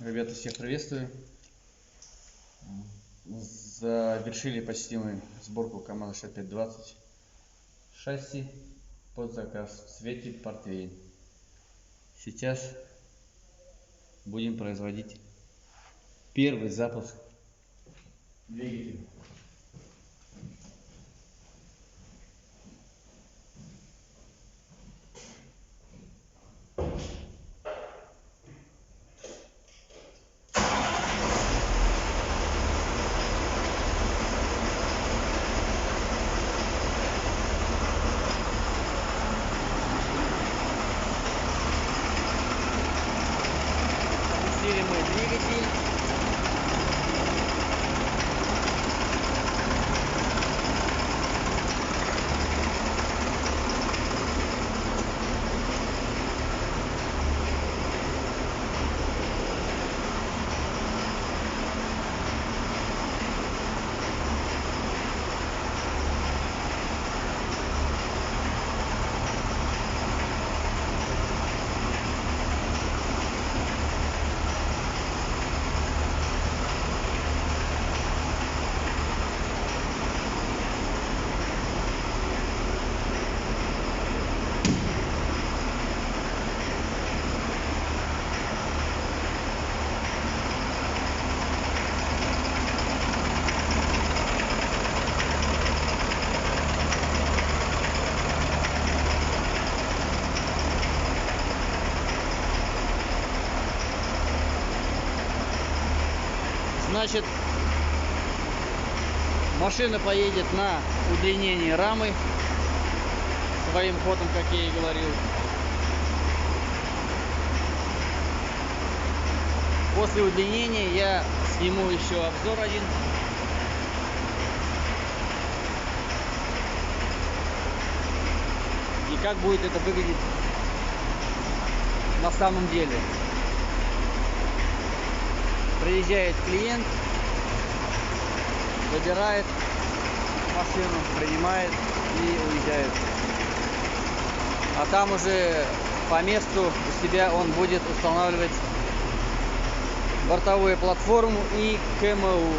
Ребята, всех приветствую. Завершили почти мы сборку КамАЗа-6520 шасси под заказ в цвете портвейн. Сейчас будем производить первый запуск двигателя. Запустили мы двигатель. Значит, машина поедет на удлинение рамы своим ходом, как я и говорил. После удлинения я сниму еще обзор один. И как будет это выглядеть на самом деле. Приезжает клиент, забирает машину, принимает и уезжает. А там уже по месту у себя он будет устанавливать бортовую платформу и КМУ.